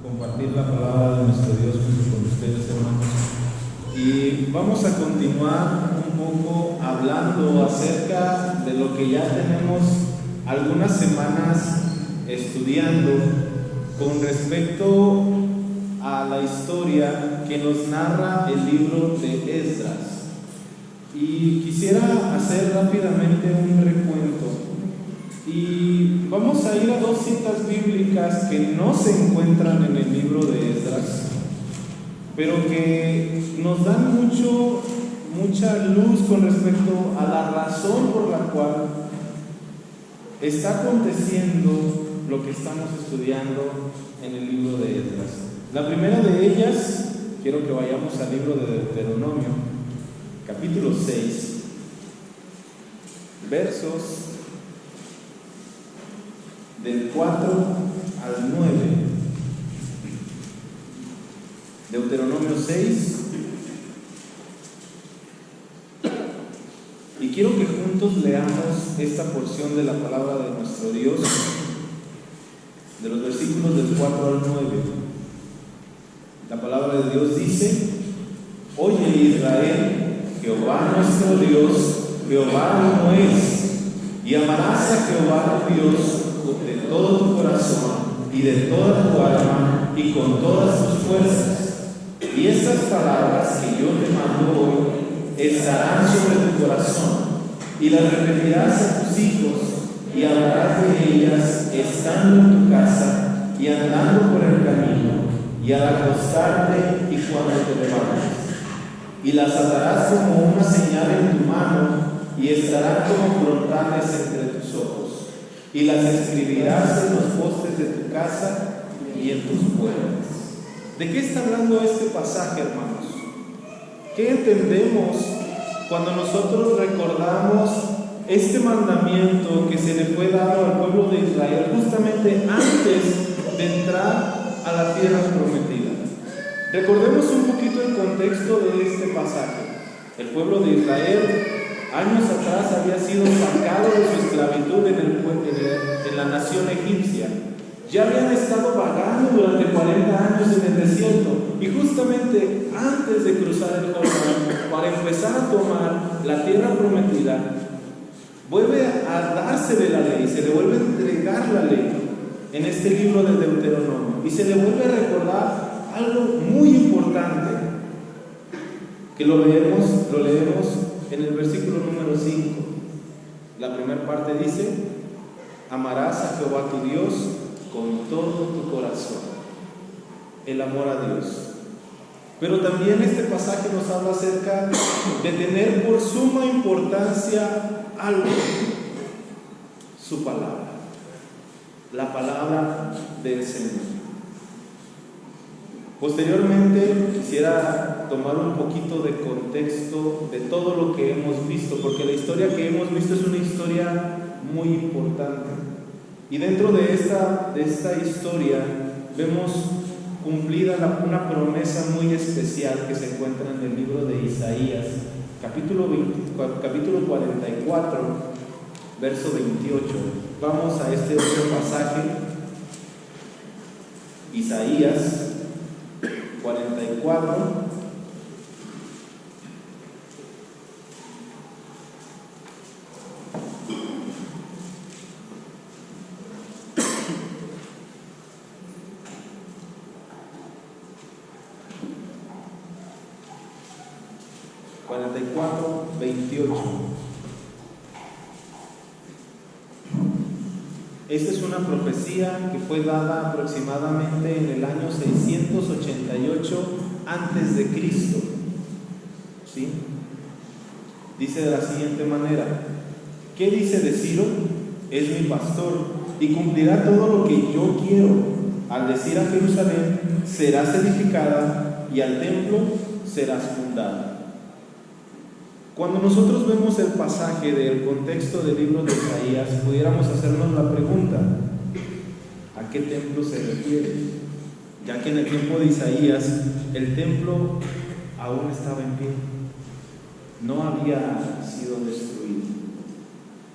Compartir la palabra de nuestro Dios junto con ustedes, hermanos. Y vamos a continuar un poco hablando acerca de lo que ya tenemos algunas semanas estudiando con respecto a la historia que nos narra el libro de Esdras. Y quisiera hacer rápidamente un recuento. Y vamos a ir a dos citas bíblicas que no se encuentran en el libro de Esdras, pero que nos dan mucha luz con respecto a la razón por la cual está aconteciendo lo que estamos estudiando en el libro de Esdras. La primera de ellas, quiero que vayamos al libro de Deuteronomio, capítulo 6, versos del 4 al 9. Deuteronomio 6. Y quiero que juntos leamos esta porción de la palabra de nuestro Dios, de los versículos del 4 al 9. La palabra de Dios dice: Oye Israel, Jehová nuestro Dios, Jehová uno es, y amarás a Jehová tu Dios de todo tu corazón y de toda tu alma y con todas tus fuerzas. Y estas palabras que yo te mando hoy estarán sobre tu corazón, y las repetirás a tus hijos, y hablarás de ellas estando en tu casa y andando por el camino, y al acostarte y cuando te levantes. Y las atarás como una señal en tu mano, y estarán como frontales entre tus ojos. Y las escribirás en los postes de tu casa y en tus puertas. ¿De qué está hablando este pasaje, hermanos? ¿Qué entendemos cuando nosotros recordamos este mandamiento que se le fue dado al pueblo de Israel justamente antes de entrar a la tierra prometida? Recordemos un poquito el contexto de este pasaje. El pueblo de Israel años atrás había sido sacado de su esclavitud en la nación egipcia. Ya habían estado vagando durante 40 años en el desierto, y justamente antes de cruzar el Jordán para empezar a tomar la tierra prometida, vuelve a darse de la ley, se le vuelve a entregar la ley en este libro de Deuteronomio, y se le vuelve a recordar algo muy importante que lo leemos en el versículo número 5. La primera parte dice: amarás a Jehová tu Dios con todo tu corazón. El amor a Dios. Pero también este pasaje nos habla acerca de tener por suma importancia algo: su palabra, la palabra del Señor. Posteriormente quisiera tomar un poquito de contexto de todo lo que hemos visto, porque la historia que hemos visto es una historia muy importante. Y dentro de esta historia vemos cumplida una promesa muy especial que se encuentra en el libro de Isaías, capítulo 44, verso 28. Vamos a este otro pasaje, Isaías 44, ...44, 28. Esta es una profecía que fue dada aproximadamente en el año 688 antes de Cristo. ¿Sí? Dice de la siguiente manera: ¿qué dice de Ciro? Es mi pastor y cumplirá todo lo que yo quiero. Al decir a Jerusalén: serás edificada, y al templo serás fundada. Cuando nosotros vemos el pasaje del contexto del libro de Isaías, pudiéramos hacernos la pregunta: ¿a qué templo se refiere? Ya que en el tiempo de Isaías el templo aún estaba en pie, no había sido destruido.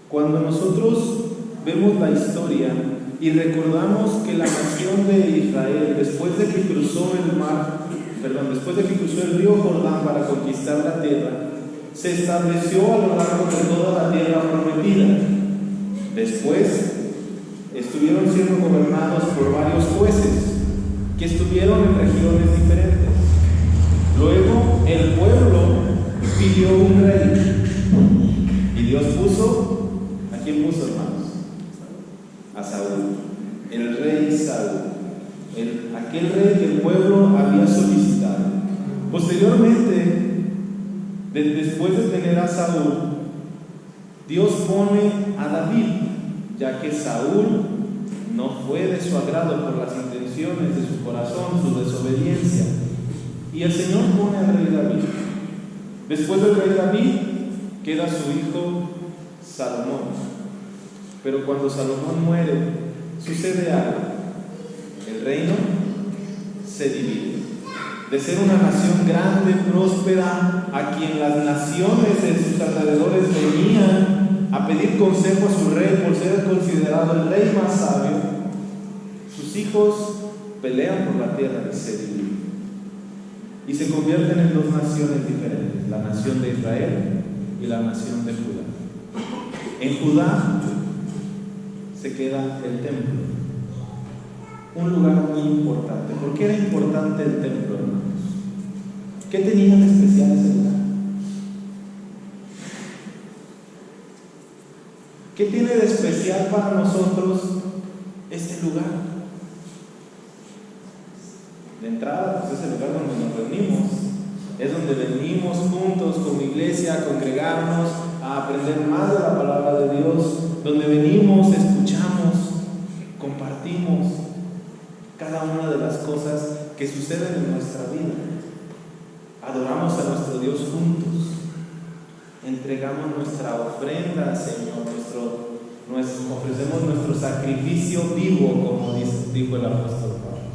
Cuando nosotros vemos la historia, y recordamos que la nación de Israel, después de que cruzó el río Jordán para conquistar la tierra, se estableció a lo largo de toda la tierra prometida. Después estuvieron siendo gobernados por varios jueces que estuvieron en regiones diferentes. Luego el pueblo pidió un rey y Dios puso, ¿a quién puso, hermanos? A Saúl, el rey Saúl, aquel rey que el pueblo había solicitado. Posteriormente, después de tener a Saúl, Dios pone a David, ya que Saúl no fue de su agrado por las intenciones de su corazón, su desobediencia, y el Señor pone al rey David. Después del rey David queda su hijo Salomón. Pero cuando Salomón muere, sucede algo. El reino se divide. De ser una nación grande, próspera, a quien las naciones de sus alrededores venían a pedir consejo a su rey por ser considerado el rey más sabio, sus hijos pelean por la tierra y se dividen. Y se convierten en dos naciones diferentes, la nación de Israel y la nación de Judá. En Judá se queda el templo, un lugar muy importante. ¿Por qué era importante el templo, hermanos? ¿Qué tenía de especial ese lugar? ¿Qué tiene de especial para nosotros este lugar? De entrada, pues es el lugar donde nos reunimos, es donde venimos juntos como iglesia a congregarnos, a aprender más de la palabra de Dios, donde venimos, escuchamos, compartimos cada una de las cosas que suceden en nuestra vida. Adoramos a nuestro Dios juntos, entregamos nuestra ofrenda al Señor, ofrecemos nuestro sacrificio vivo, como dijo el apóstol Pablo.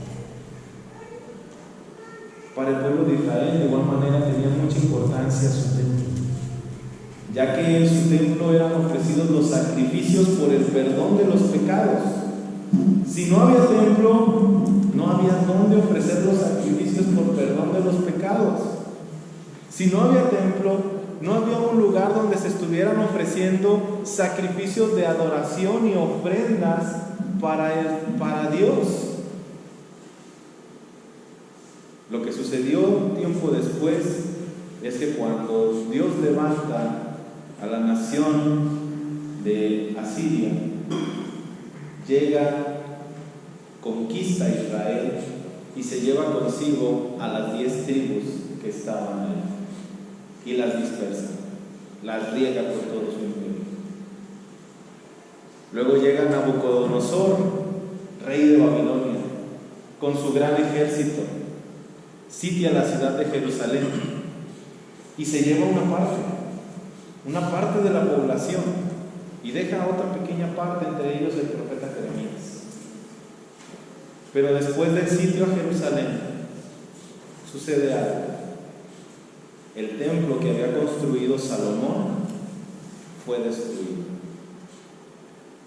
Para el pueblo de Israel, de igual manera, tenía mucha importancia su templo, ya que en su templo eran ofrecidos los sacrificios por el perdón de los pecados. Si no había templo, no había dónde ofrecer los sacrificios por perdón de los pecados. Si no había templo, no había un lugar donde se estuvieran ofreciendo sacrificios de adoración y ofrendas para Dios. Lo que sucedió tiempo después es que cuando Dios levanta a la nación de Asiria, llega, conquista a Israel y se lleva consigo a las 10 tribus que estaban ahí y las dispersa, las riega por todo su imperio. Luego llega Nabucodonosor, rey de Babilonia, con su gran ejército, sitia la ciudad de Jerusalén y se lleva una parte de la población y deja otra pequeña parte, entre ellos el profeta Jeremías. Pero después del sitio a Jerusalén sucede algo. El templo que había construido Salomón fue destruido.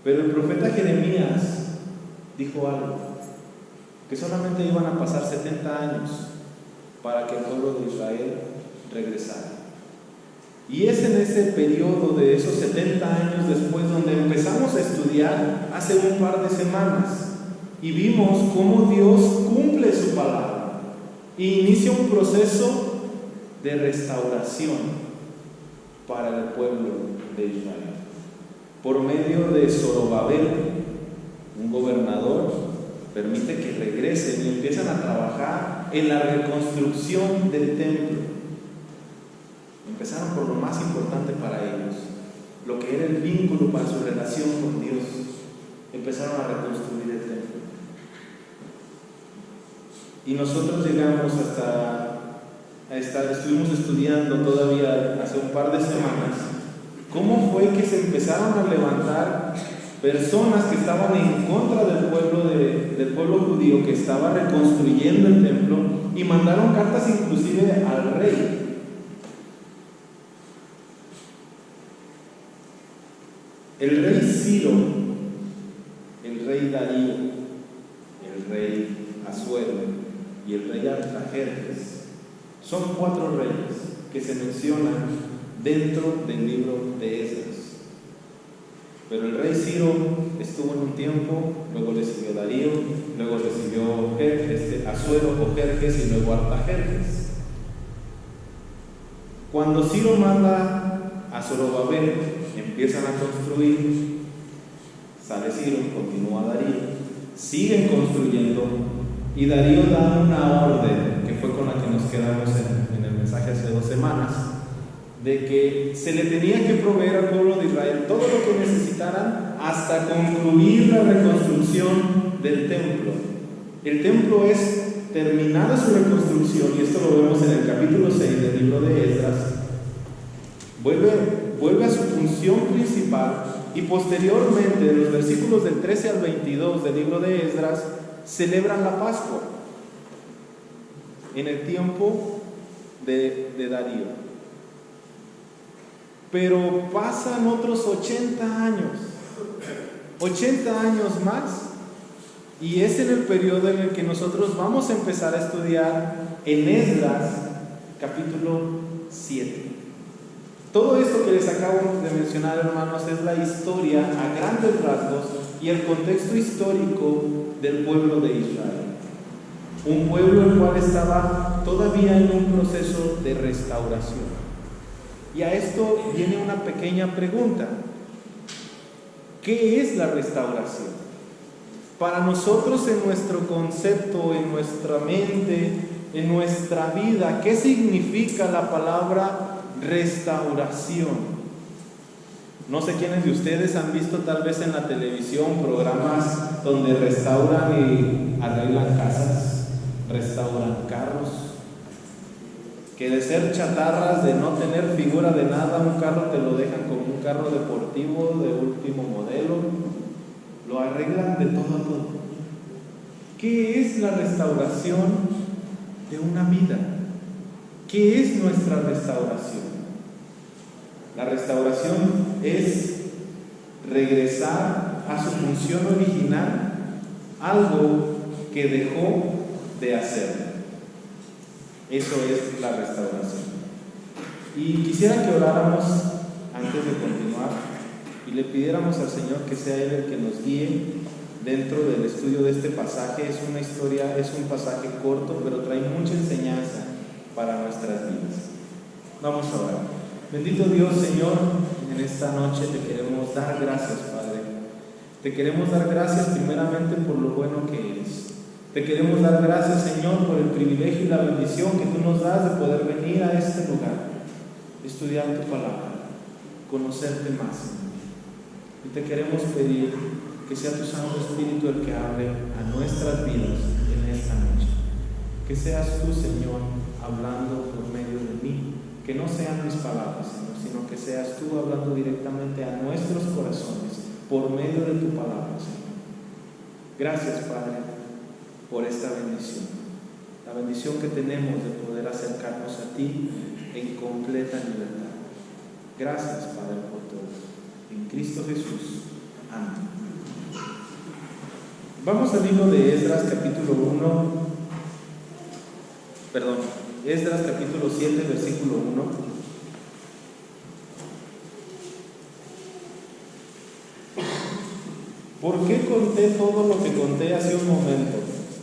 Pero el profeta Jeremías dijo algo, que solamente iban a pasar 70 años para que el pueblo de Israel regresara. Y es en ese periodo de esos 70 años después donde empezamos a estudiar hace un par de semanas y vimos cómo Dios cumple su palabra e inicia un proceso de restauración para el pueblo de Israel por medio de Zorobabel, un gobernador. Permite que regresen y empiezan a trabajar en la reconstrucción del templo. Empezaron por lo más importante para ellos, lo que era el vínculo para su relación con Dios. Empezaron a reconstruir el templo. Y nosotros llegamos estuvimos estudiando todavía hace un par de semanas cómo fue que se empezaron a levantar personas que estaban en contra del pueblo judío que estaba reconstruyendo el templo y mandaron cartas inclusive al rey. El rey Ciro, el rey Darío, y el rey Artajerjes son 4 reyes que se mencionan dentro del libro de Esdras. Pero el rey Ciro estuvo en un tiempo, luego le siguió Darío, luego le siguió Asuero o Jerjes y luego Artajerjes. Cuando Ciro manda a Zorobabel, empiezan a construir, sale Ciro, continúa Darío, siguen construyendo y Darío da una orden, que fue con la que nos quedamos en el mensaje hace 2 semanas, de que se le tenía que proveer al pueblo de Israel todo lo que necesitaran hasta concluir la reconstrucción del templo. El templo es terminada su reconstrucción, y esto lo vemos en el capítulo 6 del libro de Esdras, vuelve a su función principal, y posteriormente, en los versículos del 13 al 22 del libro de Esdras, celebran la Pascua en el tiempo de Darío. Pero pasan otros 80 años más, y es en el periodo en el que nosotros vamos a empezar a estudiar en Esdras capítulo 7. Todo esto que les acabo de mencionar, hermanos, es la historia a grandes rasgos y el contexto histórico del pueblo de Israel. Un pueblo el cual estaba todavía en un proceso de restauración. Y a esto viene una pequeña pregunta. ¿Qué es la restauración? Para nosotros, en nuestro concepto, en nuestra mente, en nuestra vida, ¿qué significa la palabra restauración? No sé quiénes de ustedes han visto tal vez en la televisión programas donde restauran y arreglan casas, restauran carros, que de ser chatarras, de no tener figura de nada, un carro te lo dejan como un carro deportivo de último modelo, lo arreglan de todo a todo. ¿Qué es la restauración de una vida? ¿Qué es nuestra restauración? La restauración es regresar a su función original, algo que dejó de hacer. Eso es la restauración. Y quisiera que oráramos antes de continuar y le pidiéramos al Señor que sea Él el que nos guíe dentro del estudio de este pasaje. Es una historia, es un pasaje corto, pero trae mucha enseñanza para nuestras vidas. Vamos a orar. Bendito Dios, Señor, en esta noche te queremos dar gracias, Padre. Te queremos dar gracias primeramente por lo bueno que eres. Te queremos dar gracias, Señor, por el privilegio y la bendición que tú nos das de poder venir a este lugar, estudiar tu palabra, conocerte más, Señor. Y te queremos pedir que sea tu Santo Espíritu el que hable a nuestras vidas en esta noche. Que seas tú, Señor, hablando por medio de mí. Que no sean mis palabras, Señor, sino que seas tú hablando directamente a nuestros corazones por medio de tu palabra, Señor. Gracias, Padre, por esta bendición. La bendición que tenemos de poder acercarnos a ti en completa libertad. Gracias, Padre, por todo. En Cristo Jesús. Amén. Vamos al libro de Esdras, capítulo 1. Esdras capítulo 7, versículo 1. ¿Por qué conté todo lo que conté hace un momento?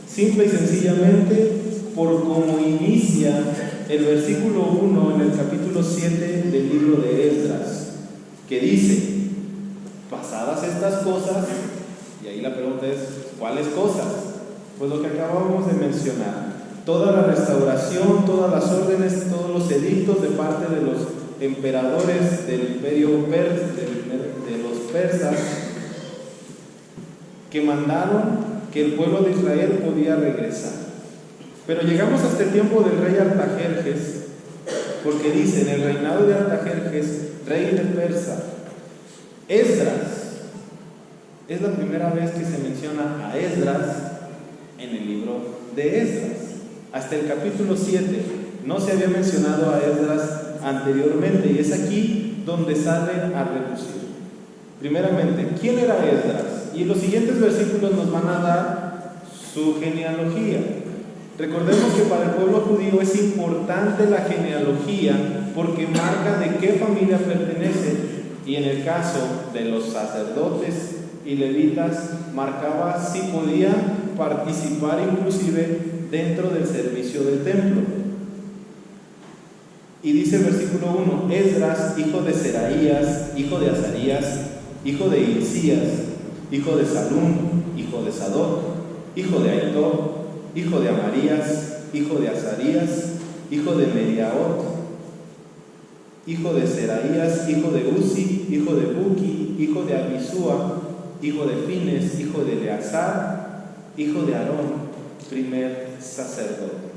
Simple y sencillamente por cómo inicia el versículo 1 en el capítulo 7 del libro de Esdras, que dice: pasadas estas cosas, y ahí la pregunta es, ¿cuáles cosas? Pues lo que acabamos de mencionar. Toda la restauración, todas las órdenes, todos los edictos de parte de los emperadores del imperio de los persas, que mandaron que el pueblo de Israel podía regresar. Pero llegamos hasta el tiempo del rey Artajerjes, porque dice: en el reinado de Artajerjes, rey de Persa, Esdras, es la primera vez que se menciona a Esdras en el libro de Esdras. Hasta el capítulo 7 no se había mencionado a Esdras anteriormente, y es aquí donde sale a relucir. Primeramente, ¿quién era Esdras? Y en los siguientes versículos nos van a dar su genealogía. Recordemos que para el pueblo judío es importante la genealogía porque marca de qué familia pertenece, y en el caso de los sacerdotes y levitas marcaba si podía participar inclusive dentro del servicio del templo. Y dice el versículo 1: Esdras, hijo de Seraías, hijo de Azarías, hijo de Hilcías, hijo de Salum, hijo de Sadoc, hijo de Ahitob, hijo de Amarías, hijo de Azarías, hijo de Mediaot, hijo de Seraías, hijo de Uzi, hijo de Buki, hijo de Abisúa, hijo de Fines, hijo de Eleazar, hijo de Aarón, primer sacerdote.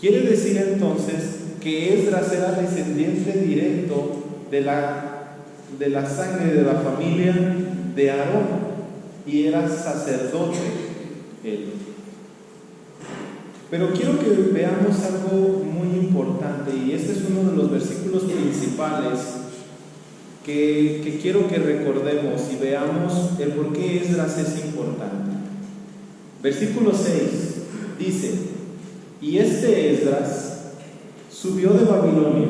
Quiere decir entonces que Esdras era descendiente directo de la sangre de la familia de Aarón y era sacerdote él. Pero quiero que veamos algo muy importante, y este es uno de los versículos principales que quiero que recordemos y veamos el por qué Esdras es importante. Versículo 6 dice: y este Esdras subió de Babilonia,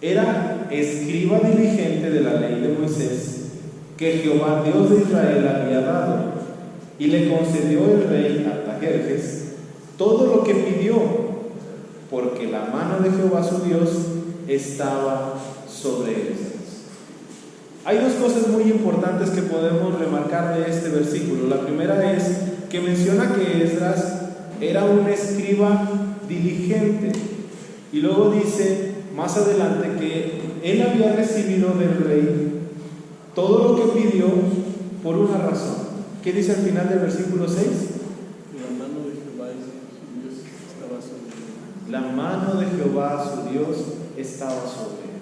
era escriba diligente de la ley de Moisés que Jehová Dios de Israel había dado, y le concedió el rey Artajerjes todo lo que pidió, porque la mano de Jehová su Dios estaba sobre Esdras. Hay dos cosas muy importantes que podemos remarcar de este versículo. La primera es que menciona que Esdras era un escriba diligente, y luego dice más adelante que él había recibido del rey todo lo que pidió por una razón. ¿Qué dice al final del versículo 6? La mano de Jehová su Dios estaba sobre él. La mano de Jehová su Dios estaba sobre él.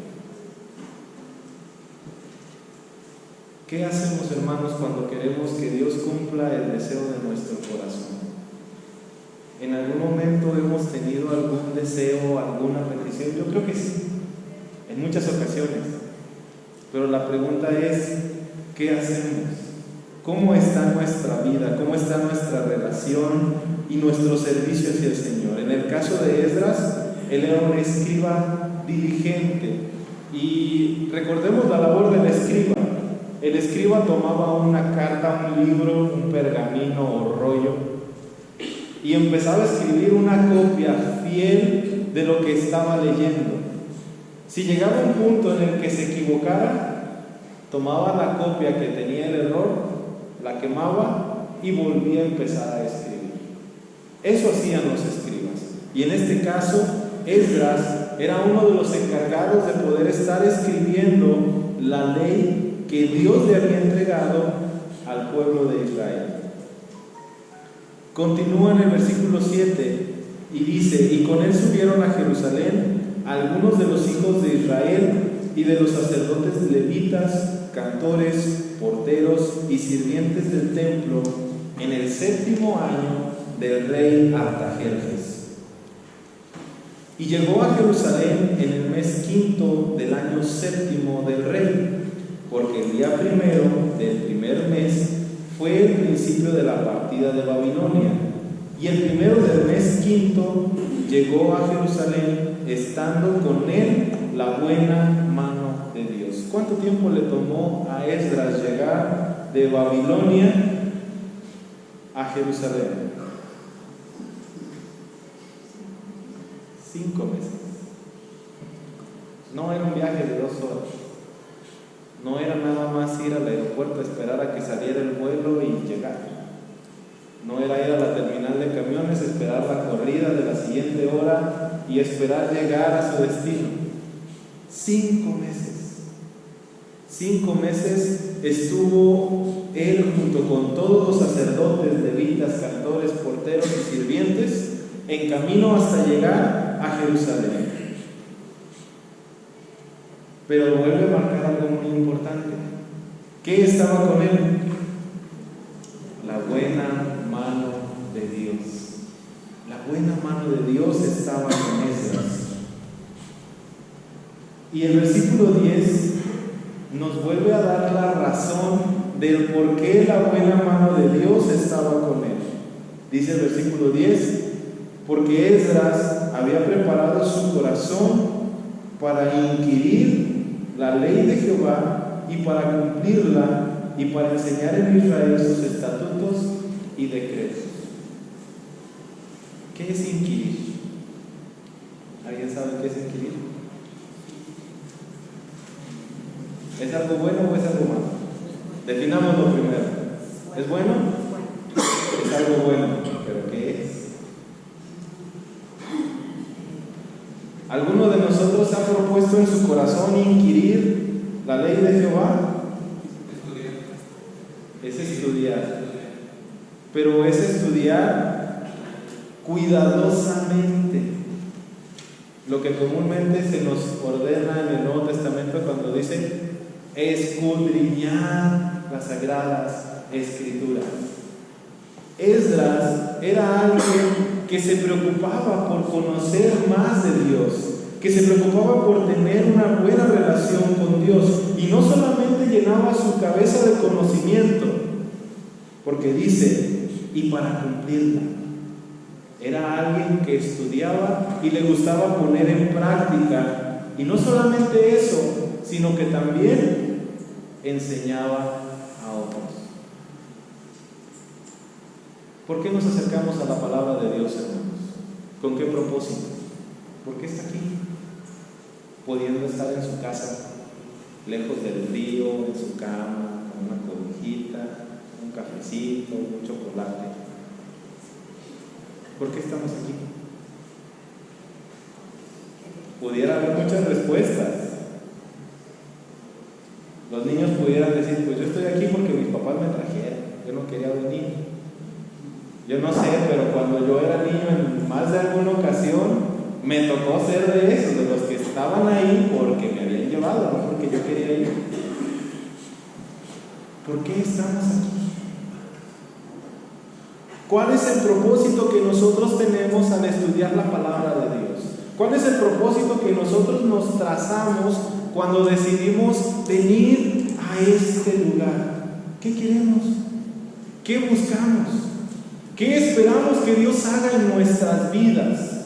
¿Qué hacemos, hermanos, cuando queremos que Dios cumpla el deseo de nuestro corazón? ¿En algún momento hemos tenido algún deseo, alguna petición? Yo creo que sí, en muchas ocasiones. Pero la pregunta es, ¿qué hacemos? ¿Cómo está nuestra vida? ¿Cómo está nuestra relación y nuestro servicio hacia el Señor? En el caso de Esdras, él era un escriba diligente. Y recordemos la labor del escriba. El escriba tomaba una carta, un libro, un pergamino o rollo, y empezaba a escribir una copia fiel de lo que estaba leyendo. Si llegaba un punto en el que se equivocara, tomaba la copia que tenía el error, la quemaba y volvía a empezar a escribir. Eso hacían los escribas. Y en este caso, Esdras era uno de los encargados de poder estar escribiendo la ley que Dios le había entregado al pueblo de Israel. Continúa en el versículo 7 y dice: y con él subieron a Jerusalén algunos de los hijos de Israel y de los sacerdotes levitas, cantores, porteros y sirvientes del templo en el 7º año del rey Artajerjes. Y llegó a Jerusalén en el mes 5 del año 7 del rey, porque el día 1 del primer mes fue el principio de la partida de Babilonia, y el 1 del mes 5 llegó a Jerusalén, estando con él la buena mano de Dios. ¿Cuánto tiempo le tomó a Esdras llegar de Babilonia a Jerusalén? 5 meses. No era un viaje de 2 horas. No era nada más ir al aeropuerto, esperar a que saliera el vuelo y llegar. No era ir a la terminal de camiones, esperar la corrida de la siguiente hora y esperar llegar a su destino. 5 meses. 5 meses estuvo él junto con todos los sacerdotes, levitas, cantores, porteros y sirvientes en camino hasta llegar a Jerusalén. Pero vuelve a marcar algo muy importante. ¿Qué estaba con él? La buena mano de Dios. La buena mano de Dios estaba con Esdras. Y el versículo 10 nos vuelve a dar la razón del por qué la buena mano de Dios estaba con él. Dice el versículo 10, porque Esdras había preparado su corazón para inquirir la ley de Jehová y para cumplirla y para enseñar en Israel sus estatutos y decretos. ¿Qué es inquirir? ¿Alguien sabe qué es inquirir? ¿Es algo bueno o es algo malo? Definámoslo primero. ¿Es bueno? Es algo bueno, pero ¿qué es? ¿Alguno de nosotros ha propuesto en su corazón inquirir la ley de Jehová? Es estudiar. Pero es estudiar cuidadosamente. Lo que comúnmente se nos ordena en el Nuevo Testamento cuando dice escudriñar las sagradas escrituras. Esdras era alguien que se preocupaba por conocer más de Dios, que se preocupaba por tener una buena relación con Dios, y no solamente llenaba su cabeza de conocimiento, porque dice, y para cumplirla. Era alguien que estudiaba y le gustaba poner en práctica, y no solamente eso, sino que también enseñaba a otros. ¿Por qué nos acercamos a la palabra de Dios, hermanos? ¿Con qué propósito? ¿Por qué está aquí? Pudiendo estar en su casa, lejos del río, en su cama, con una cobijita, un cafecito, un chocolate. ¿Por qué estamos aquí? Pudiera haber muchas respuestas. Los niños pudieran decir, pues yo estoy aquí porque mis papás me trajeron, yo no quería venir. Yo no sé, pero cuando yo era niño, en más de alguna ocasión, me tocó ser de esos, de los que estaban ahí porque me habían llevado, no porque yo quería ir. ¿Por qué estamos aquí? ¿Cuál es el propósito que nosotros tenemos al estudiar la palabra de Dios? ¿Cuál es el propósito que nosotros nos trazamos cuando decidimos venir a este lugar? ¿Qué queremos? ¿Qué buscamos? ¿Qué esperamos que Dios haga en nuestras vidas?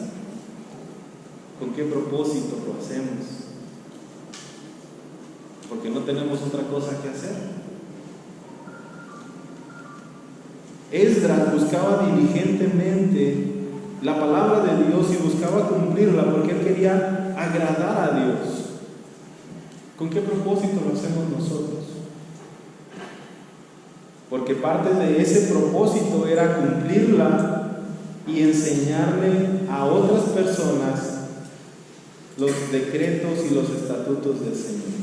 ¿Con qué propósito lo hacemos? Porque no tenemos otra cosa que hacer. Esdras buscaba diligentemente la palabra de Dios y buscaba cumplirla porque él quería agradar a Dios. ¿Con qué propósito lo hacemos nosotros? Porque parte de ese propósito era cumplirla y enseñarle a otras personas los decretos y los estatutos del Señor.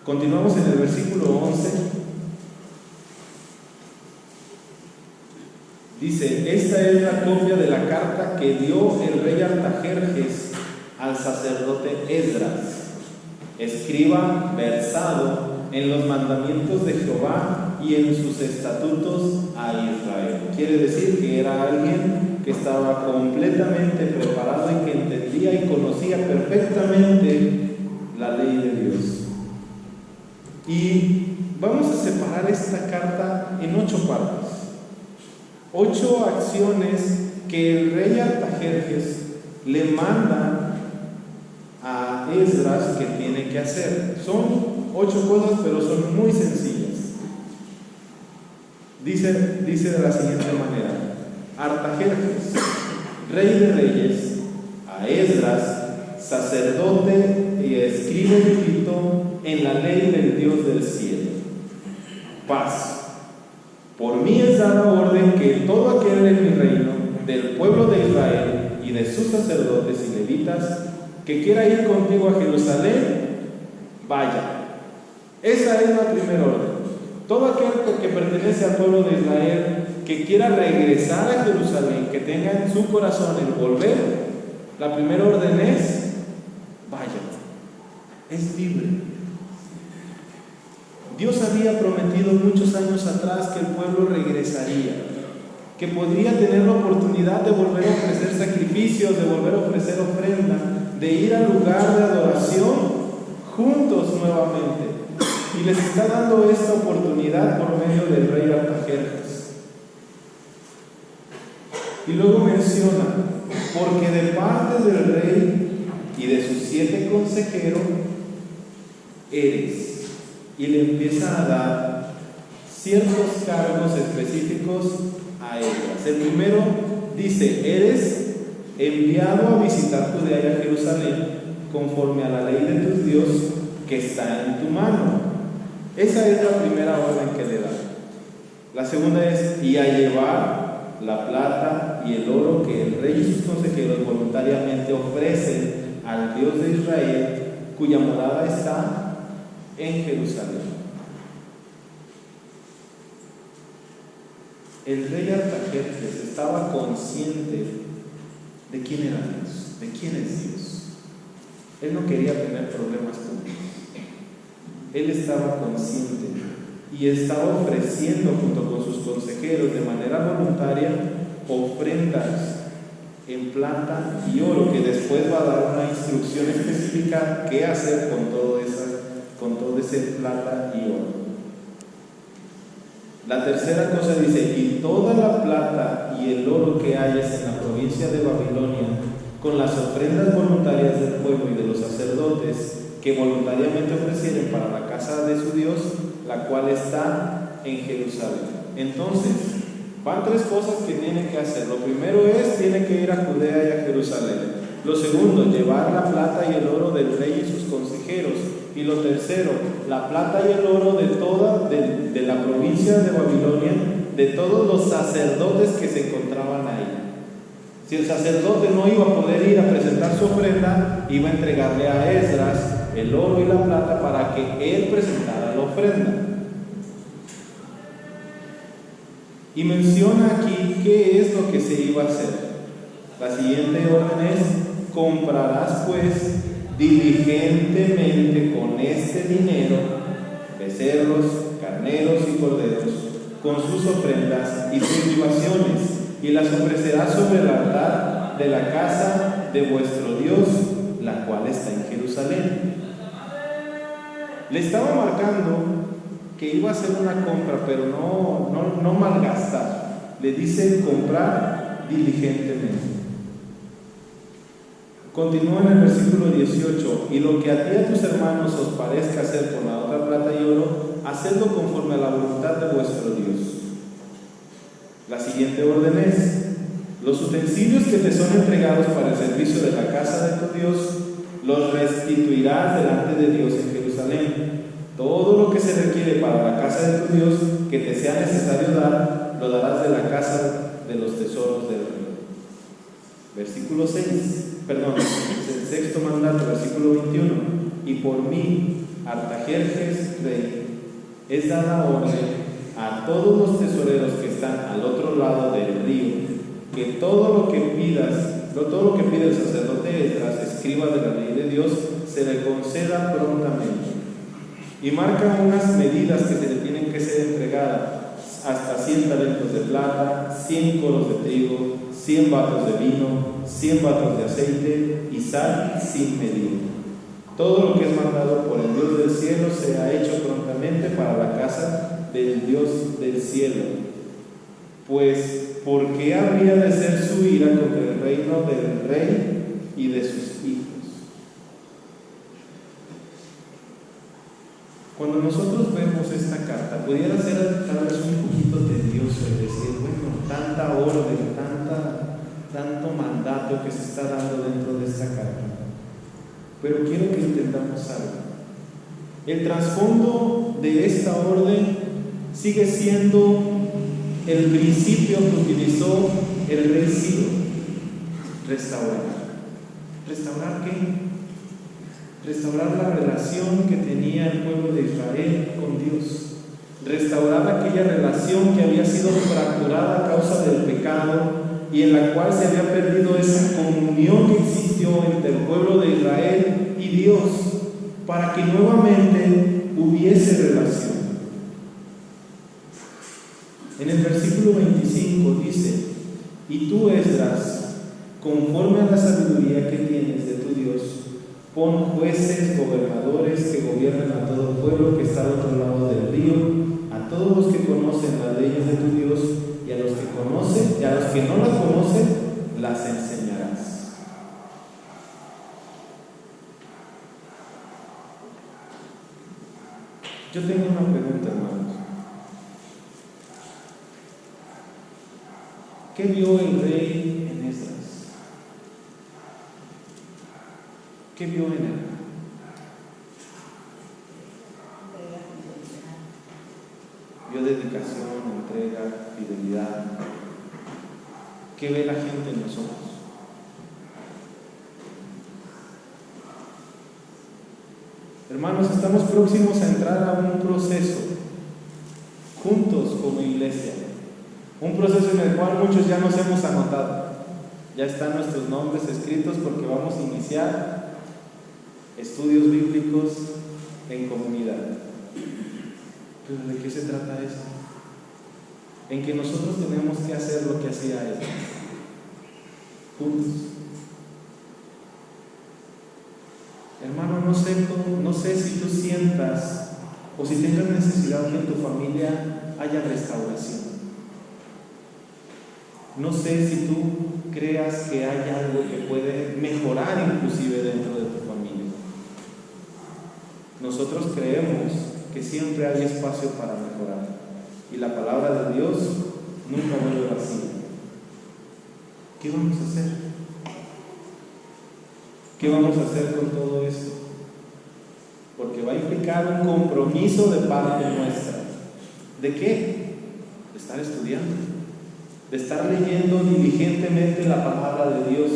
Continuamos en el versículo 11. Dice, esta es la copia de la carta que dio el rey Artajerjes al sacerdote Esdras, escriba versado en los mandamientos de Jehová y en sus estatutos a Israel. Quiere decir que era alguien que estaba completamente preparado y que entendía y conocía perfectamente la ley de Dios. Y vamos a separar esta carta en 8 partes. 8 acciones que el rey Artajerjes le manda a Esdras que tiene que hacer. Son 8 cosas, pero son muy sencillas. Dice de la siguiente manera: Artajerjes, rey de reyes, a Esdras, sacerdote y escriba erudito en la ley del Dios del cielo. Paz. Por mí es dada orden que todo aquel en mi reino, del pueblo de Israel y de sus sacerdotes y levitas, que quiera ir contigo a Jerusalén, vaya. Esa es la primera orden. Todo aquel que pertenece al pueblo de Israel, que quiera regresar a Jerusalén, que tenga en su corazón el volver, la primera orden es, vaya. Es libre. Dios había prometido muchos años atrás que el pueblo regresaría, que podría tener la oportunidad de volver a ofrecer sacrificios, de volver a ofrecer ofrenda, de ir al lugar de adoración juntos nuevamente. Y les está dando esta oportunidad por medio del rey Artajerjes. Y luego menciona, porque de parte del rey y de sus 7 consejeros eres. Y le empieza a dar ciertos cargos específicos a ellas. El primero dice, eres enviado a visitar Judea y a Jerusalén conforme a la ley de tu Dios que está en tu mano. Esa es la primera orden que le da. La segunda es, y a llevar la plata y el oro que el rey y sus consejeros voluntariamente ofrecen al Dios de Israel, cuya morada está en Jerusalén. El rey Artajerjes estaba consciente de quién era Dios, de quién es Dios. Él no quería tener problemas con Dios. Él estaba consciente y estaba ofreciendo junto con sus consejeros de manera voluntaria ofrendas en plata y oro, que después va a dar una instrucción específica qué hacer con todo ese plata y oro. La tercera cosa dice, y toda la plata y el oro que hayas en la provincia de Babilonia, con las ofrendas voluntarias del pueblo y de los sacerdotes que voluntariamente ofrecieren para la casa de su Dios, la cual está en Jerusalén. Entonces, van 3 cosas que tiene que hacer. Lo primero es, tiene que ir a Judea y a Jerusalén. Lo segundo, llevar la plata y el oro del rey y sus consejeros. Y lo tercero, la plata y el oro de la provincia de Babilonia, de todos los sacerdotes que se encontraban ahí. Si el sacerdote no iba a poder ir a presentar su ofrenda, iba a entregarle a Esdras el oro y la plata para que él presentara la ofrenda. Y menciona aquí qué es lo que se iba a hacer. La siguiente orden es, comprarás pues diligentemente con este dinero becerros, carneros y corderos, con sus ofrendas y sus libaciones, y las ofrecerás sobre el altar de la casa de vuestro Dios, la cual está en Jerusalén. Le estaba marcando que iba a hacer una compra, pero no malgastar. Le dice comprar diligentemente. Continúa en el versículo 18, y lo que a ti y a tus hermanos os parezca hacer con la otra plata y oro, hacedlo conforme a la voluntad de vuestro Dios. La siguiente orden es, los utensilios que te son entregados para el servicio de la casa de tu Dios, los restituirás delante de Dios en Jerusalén. Todo lo que se requiere para la casa de tu Dios que te sea necesario dar, lo darás de la casa de los tesoros del rey. Versículo 6, perdón, el sexto mandato, versículo 21. Y por mí, Artajerjes rey, es dada orden a todos los tesoreros que están al otro lado del río, que todo lo que pide el sacerdote Esdras, escriba de la ley de Dios, se le conceda prontamente. Y marca unas medidas que se le tienen que ser entregadas, hasta 100 talentos de plata, 100 coros de trigo, 100 batos de vino, 100 batos de aceite y sal sin medir. Todo lo que es mandado por el Dios del cielo sea hecho prontamente para la casa del Dios del cielo. Pues, ¿por qué habría de ser su ira contra el reino del rey y de sus hijos? Cuando nosotros vemos esta carta, pudiera ser tal vez un poquito tedioso el decir, bueno, tanta orden, tanto mandato que se está dando dentro de esta carta. Pero quiero que entendamos algo. El trasfondo de esta orden sigue siendo el principio que utilizó el rey Ciro: restaurar. ¿Restaurar qué? Restaurar la relación que tenía el pueblo de Israel con Dios. Restaurar aquella relación que había sido fracturada a causa del pecado y en la cual se había perdido esa comunión que existió entre el pueblo de Israel y Dios, para que nuevamente hubiese relación. En el versículo 25 dice: y tú, Esdras, conforme a la sabiduría que tienes de tu Dios, Pon jueces, gobernadores que gobiernen a todo el pueblo que está al otro lado del río, a todos los que conocen las leyes de tu Dios, y a los que conocen, y a los que no las conocen, las enseñarás. Yo tengo una pregunta, hermanos. ¿Qué vio el rey en Esdras? ¿Qué vio en él? Vio dedicación, entrega, fidelidad. ¿Qué ve la gente en nosotros? Hermanos, estamos próximos a entrar a un proceso, juntos como iglesia. Un proceso en el cual muchos ya nos hemos anotado. Ya están nuestros nombres escritos porque vamos a iniciar estudios bíblicos en comunidad. ¿Pero de qué se trata eso? En que nosotros tenemos que hacer lo que hacía él, juntos. Hermano, no sé si tú sientas o si tengas necesidad que en tu familia haya restauración. No sé si tú creas que hay algo que puede mejorar inclusive dentro de tu familia. Nosotros creemos que siempre hay espacio para mejorar y la palabra de Dios nunca vuelve vacía. ¿Qué vamos a hacer? ¿Qué vamos a hacer con todo esto? Porque va a implicar un compromiso de parte nuestra. ¿De qué? De estar estudiando, de estar leyendo diligentemente la palabra de Dios.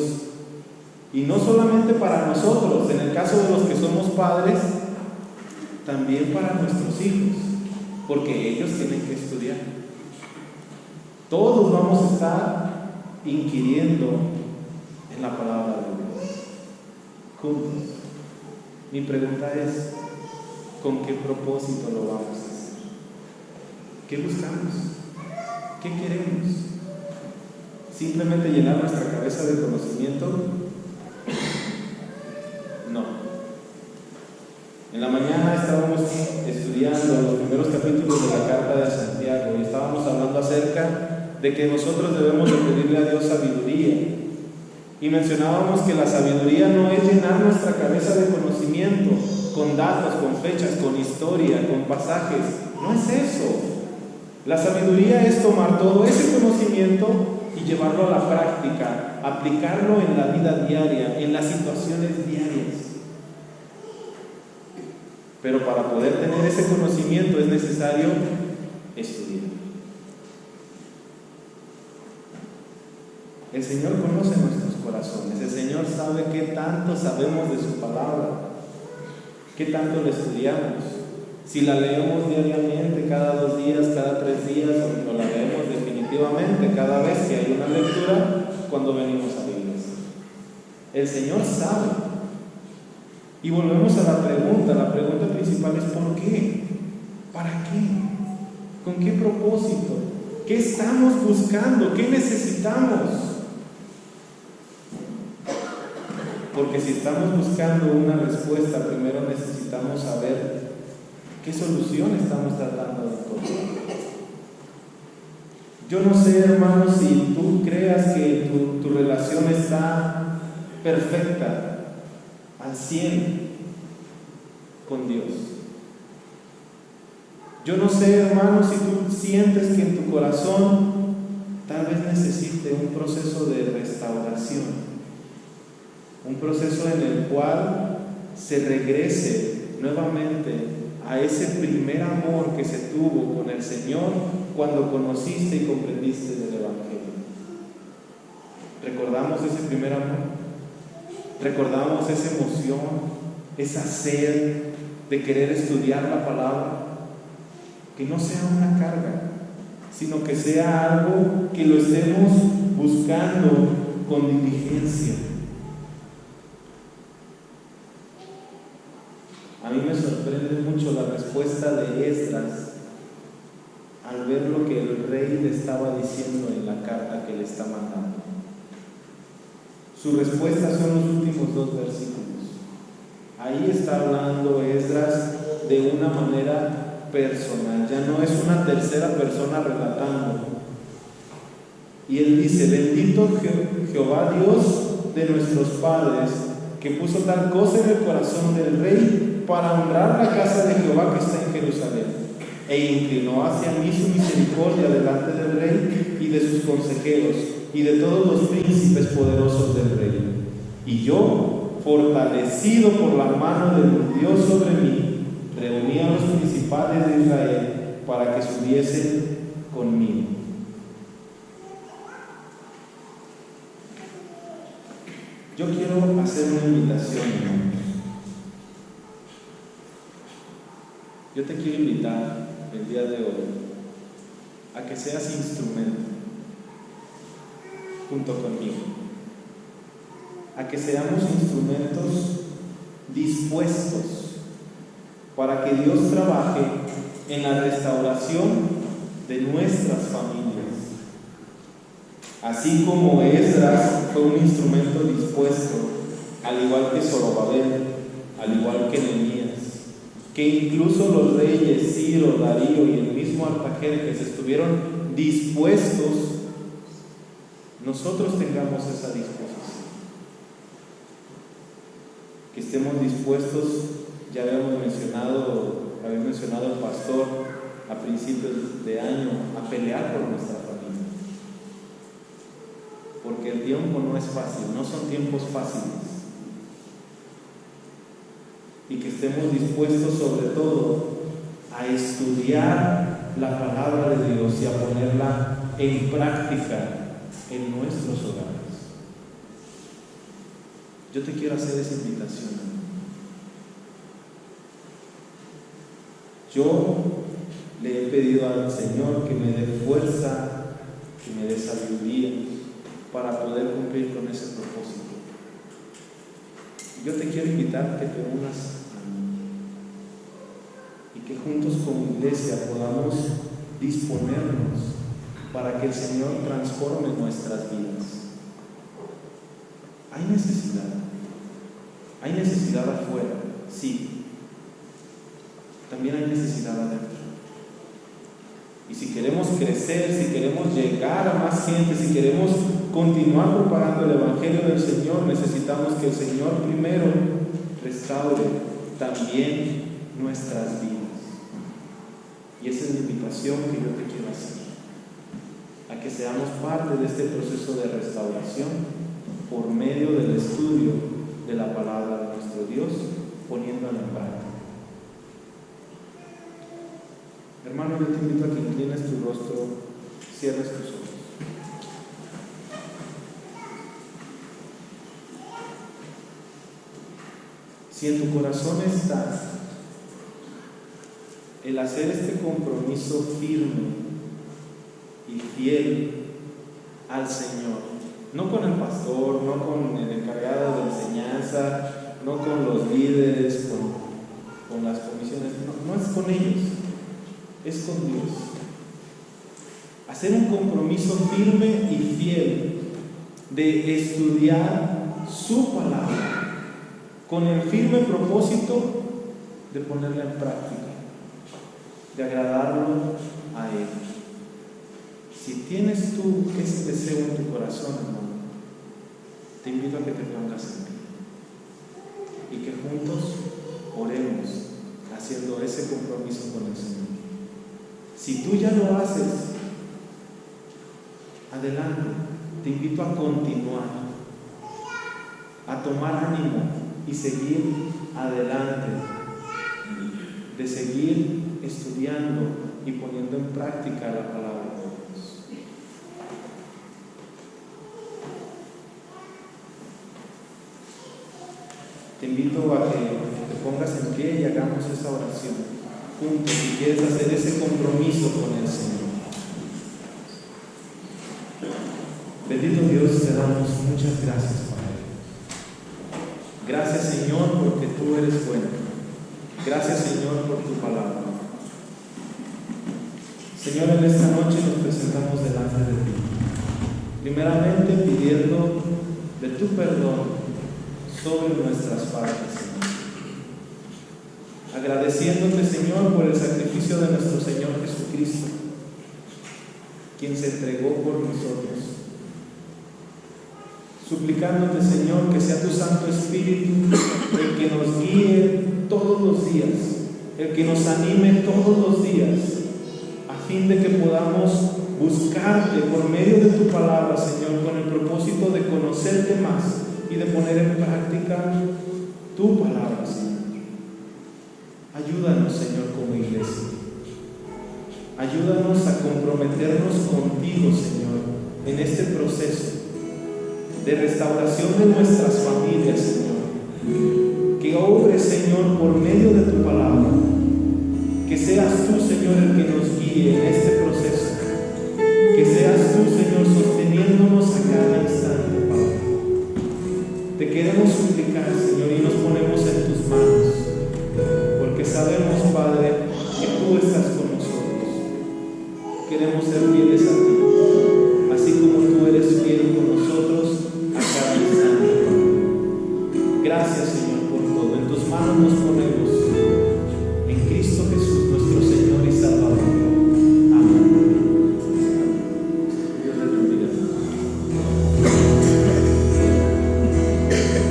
Y no solamente para nosotros, en el caso de los que somos padres, también para nuestros hijos, porque ellos tienen que estudiar. Todos vamos a estar inquiriendo en la palabra de Dios, juntos. Mi pregunta es, ¿con qué propósito lo vamos a hacer? ¿Qué buscamos? ¿Qué queremos? ¿Simplemente llenar nuestra cabeza de conocimiento? No. En la mañana estábamos estudiando los primeros capítulos de la carta de Santiago y estábamos hablando acerca de que nosotros debemos de pedirle a Dios sabiduría. Y mencionábamos que la sabiduría no es llenar nuestra cabeza de conocimiento con datos, con fechas, con historia, con pasajes. No es eso. La sabiduría es tomar todo ese conocimiento y llevarlo a la práctica, aplicarlo en la vida diaria, en las situaciones diarias. Pero para poder tener ese conocimiento es necesario estudiar. El Señor conoce nuestros corazones. El Señor sabe qué tanto sabemos de su palabra, qué tanto la estudiamos. Si la leemos diariamente, cada 2 días, cada 3 días, o la leemos definitivamente cada vez que hay una lectura cuando venimos a la iglesia. El Señor sabe. Y volvemos a la pregunta principal es ¿por qué? ¿Para qué? ¿Con qué propósito? ¿Qué estamos buscando? ¿Qué necesitamos? Porque si estamos buscando una respuesta, primero necesitamos saber qué solución estamos tratando de encontrar. Yo no sé, hermanos, si tú creas que tu relación está perfecta al 100 con Dios. Yo no sé, hermanos, si tú sientes que en tu corazón tal vez necesite un proceso de restauración, un proceso en el cual se regrese nuevamente a ese primer amor que se tuvo con el Señor cuando conociste y comprendiste del Evangelio. ¿Recordamos ese primer amor? ¿Recordamos esa emoción, esa sed de querer estudiar la palabra? Que no sea una carga, sino que sea algo que lo estemos buscando con diligencia. A mí me sorprende mucho la respuesta de Esdras al ver lo que el rey le estaba diciendo en la carta que le está mandando. Su respuesta son los últimos 2 versículos. Ahí está hablando Esdras de una manera personal, ya no es una tercera persona relatando. Y él dice: bendito Jehová Dios de nuestros padres, que puso tal cosa en el corazón del rey para honrar la casa de Jehová que está en Jerusalén, e inclinó hacia mí su misericordia delante del rey y de sus consejeros y de todos los príncipes poderosos del rey. Y yo, fortalecido por la mano de mi Dios sobre mí, reuní a los principales de Israel para que subiesen conmigo. Yo quiero hacer una invitación, hermanos. Yo te quiero invitar el día de hoy a que seas instrumento junto conmigo, a que seamos instrumentos dispuestos para que Dios trabaje en la restauración de nuestras familias. Así como Esdras fue un instrumento dispuesto, al igual que Zorobabel, al igual que Nehemías, que incluso los reyes Ciro, Darío y el mismo Artajerjes estuvieron dispuestos, nosotros tengamos esa disposición. Que estemos dispuestos, ya había mencionado el pastor a principios de año, a pelear por nuestra familia. Porque el tiempo no es fácil, no son tiempos fáciles. Y que estemos dispuestos sobre todo a estudiar la palabra de Dios y a ponerla en práctica en nuestros hogares. Yo te quiero hacer esa invitación. Yo le he pedido al Señor que me dé fuerza, que me dé sabiduría para poder cumplir con ese propósito. Yo te quiero invitar a que te unas a mí y que juntos como iglesia podamos disponernos para que el Señor transforme nuestras vidas. Hay necesidad afuera, sí, también hay necesidad adentro. Y si queremos crecer, si queremos llegar a más gente, si queremos continuar propagando el Evangelio del Señor, necesitamos que el Señor primero restaure también nuestras vidas. Y esa es la invitación que yo te quiero hacer, a que seamos parte de este proceso de restauración por medio del estudio de la palabra de nuestro Dios, poniéndola en práctica. Hermano, yo te invito a que inclines tu rostro, cierres tus ojos. Si en tu corazón está el hacer este compromiso firme y fiel al Señor, no con el pastor, no con el encargado de enseñanza, no con los líderes, con las comisiones, no es con ellos, es con Dios. Hacer un compromiso firme y fiel de estudiar su palabra con el firme propósito de ponerla en práctica, de agradarlo a Él. Si tienes tú ese deseo en tu corazón, hermano, te invito a que te pongas en pie y que juntos oremos haciendo ese compromiso con el Señor. Si tú ya lo haces, adelante, te invito a continuar, a tomar ánimo y seguir adelante, de seguir estudiando y poniendo en práctica la palabra de Dios. Te invito a que te pongas en pie y hagamos esa oración juntos, si quieres hacer ese compromiso con el Señor. Bendito Dios, te damos muchas gracias, Padre. Gracias, Señor, porque tú eres bueno. Gracias, Señor, por tu palabra. Señor, en esta noche nos presentamos delante de ti, primeramente pidiendo de tu perdón sobre nuestras faltas, Señor. agradeciéndote, Señor, por el sacrificio de nuestro Señor Jesucristo, quien se entregó por nosotros. Suplicándote, Señor, que sea tu Santo Espíritu el que nos guíe todos los días, el que nos anime todos los días, a fin de que podamos buscarte por medio de tu palabra, Señor, con el propósito de conocerte más y de poner en práctica tu palabra, Señor. Ayúdanos, Señor, como iglesia. Ayúdanos a comprometernos contigo, Señor, en este proceso de restauración de nuestras familias, Señor. Que obres, Señor, por medio de tu palabra. Que seas tú, Señor, el que nos guíe en este proceso. Que seas tú, Señor, sosteniéndonos a cada instante, Padre. Te queremos suplicar, Señor, y nos ponemos en tus manos, porque sabemos, Padre, que tú estás con nosotros. Queremos ser fieles a ti.